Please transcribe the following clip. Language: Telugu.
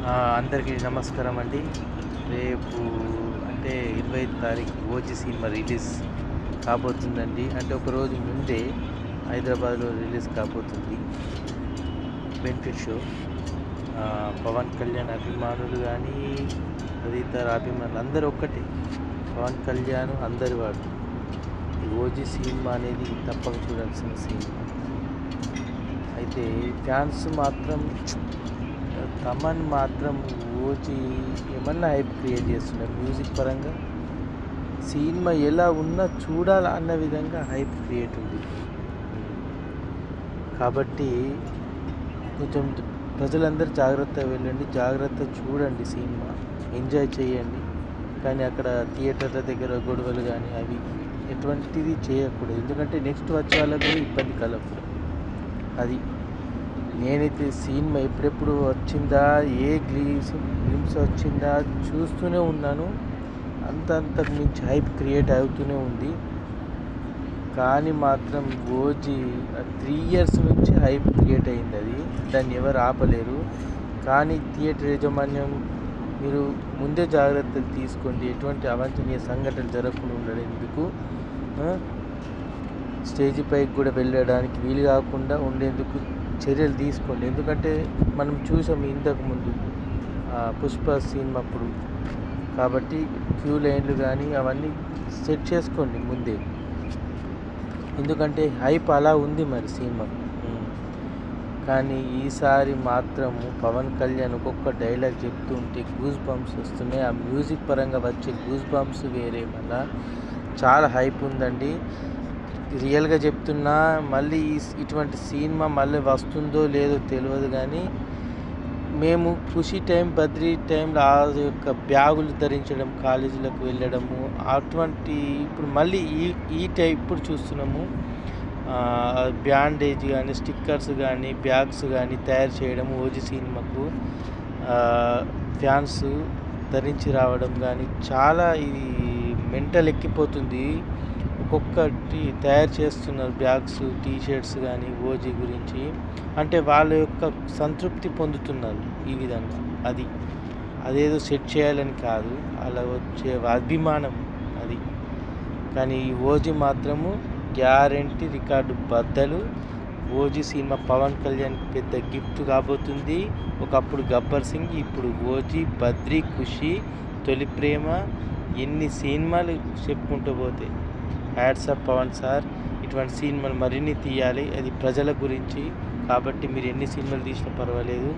అందరికీ నమస్కారం అండి. రేపు అంటే 25 తారీఖు 'ఓజీ' సినిమా రిలీజ్ కాబోతుందండి. అంటే ఒకరోజు ముందే హైదరాబాద్‌లో రిలీజ్ కాబోతుంది. Benefit show. పవన్ కళ్యాణ్ అభిమానులు కానీ, తదితర అభిమానులు అందరూ ఒక్కటే. పవన్ కళ్యాణ్ అందరి వాడు. ఈ 'ఓజీ' సినిమా అనేది తప్పక చూడాల్సిన సినిమా. అయితే ఫ్యాన్స్ మాత్రం తమన్ మాత్రం 'ఓజీ' ఏమన్నా హైప్ క్రియేట్ చేస్తున్నారు మ్యూజిక్ పరంగా. సినిమా ఎలా ఉన్నా చూడాలా అన్న విధంగా హైప్ క్రియేట్ ఉంది. కాబట్టి కొంచెం ప్రజలందరూ జాగ్రత్తగా వెళ్ళండి, జాగ్రత్త చూడండి, సినిమా ఎంజాయ్ చేయండి. కానీ అక్కడ థియేటర్ల దగ్గర గొడవలు కానీ అవి ఎటువంటిది చేయకూడదు. ఎందుకంటే నెక్స్ట్ వచ్చే వాళ్ళకు ఇబ్బంది కలగకూడదు. అది నేనైతే సినిమా ఎప్పుడెప్పుడు వచ్చిందా, ఏ గ్లిమ్స్ వచ్చిందా చూస్తూనే ఉన్నాను. అంతకు మించి హైప్ క్రియేట్ అవుతూనే ఉంది. కానీ మాత్రం 'ఓజీ' 3 ఇయర్స్ నుంచి హైప్ క్రియేట్ అయింది. అది దాన్ని ఎవరు ఆపలేరు. కానీ థియేటర్ యాజమాన్యం మీరు ముందే జాగ్రత్తలు తీసుకోండి. ఎటువంటి అవాంఛనీయ సంఘటనలు జరగకుండా ఉండేందుకు, స్టేజ్ పైకి కూడా వెళ్ళడానికి వీలు కాకుండా ఉండేందుకు చర్యలు తీసుకోండి. ఎందుకంటే మనం చూసాము ఇంతకుముందు 'పుష్ప' సినిమా అప్పుడు. కాబట్టి క్యూ లైన్లు కానీ అవన్నీ సెట్ చేసుకోండి ముందే. ఎందుకంటే హైప్ అలా ఉంది మరి సినిమా. కానీ ఈసారి మాత్రము పవన్ కళ్యాణ్ ఒక్కొక్క డైలాగ్ చెప్తుంటే గూస్ బంప్స్ వస్తున్నాయి. ఆ మ్యూజిక్ పరంగా వచ్చే గూస్ బంప్స్ వేరే. మళ్ళా చాలా హైప్ ఉందండి. రియల్గా చెప్తున్నా, మళ్ళీ ఇటువంటి సినిమా మళ్ళీ వస్తుందో లేదో తెలియదు. కానీ మేము ఖుషి టైం, బద్రీ టైంలో ఆ యొక్క బ్యాగులు ధరించడం, కాలేజీలకు వెళ్ళడము, అటువంటి ఇప్పుడు మళ్ళీ ఇప్పుడు చూస్తున్నాము. బ్యాండేజ్ కానీ, స్టిక్కర్స్ కానీ, బ్యాగ్స్ కానీ తయారు చేయడం 'ఓజీ' సినిమాకు ఫ్యాన్స్ ధరించి రావడం కానీ చాలా ఇది మెంటల్ ఎక్కిపోతుంది. ఒక్కొక్కటి తయారు చేస్తున్నారు బ్యాగ్స్, టీషర్ట్స్ కానీ 'ఓజీ' గురించి. అంటే వాళ్ళ యొక్క సంతృప్తి పొందుతున్నారు ఈ విధంగా. అదేదో సెట్ చేయాలని కాదు, అలా వచ్చే అభిమానం అది. కానీ ఈ 'ఓజీ' మాత్రము గ్యారెంటీ రికార్డు బద్దలు. 'ఓజీ' సినిమా పవన్ కళ్యాణ్ పెద్ద గిఫ్ట్ కాబోతుంది. ఒకప్పుడు 'గబ్బర్ సింగ్', ఇప్పుడు 'ఓజీ', 'బద్రీ', 'ఖుషి', 'తొలి ప్రేమ' ఎన్ని సినిమాలు చెప్పుకుంటూ పోతే. Hats off Pawan sir. ఇటువంటి సినిమాలు మరిన్ని తీయాలి. అది ప్రజల గురించి. కాబట్టి మీరు ఎన్ని సినిమాలు తీసినా పర్వాలేదు.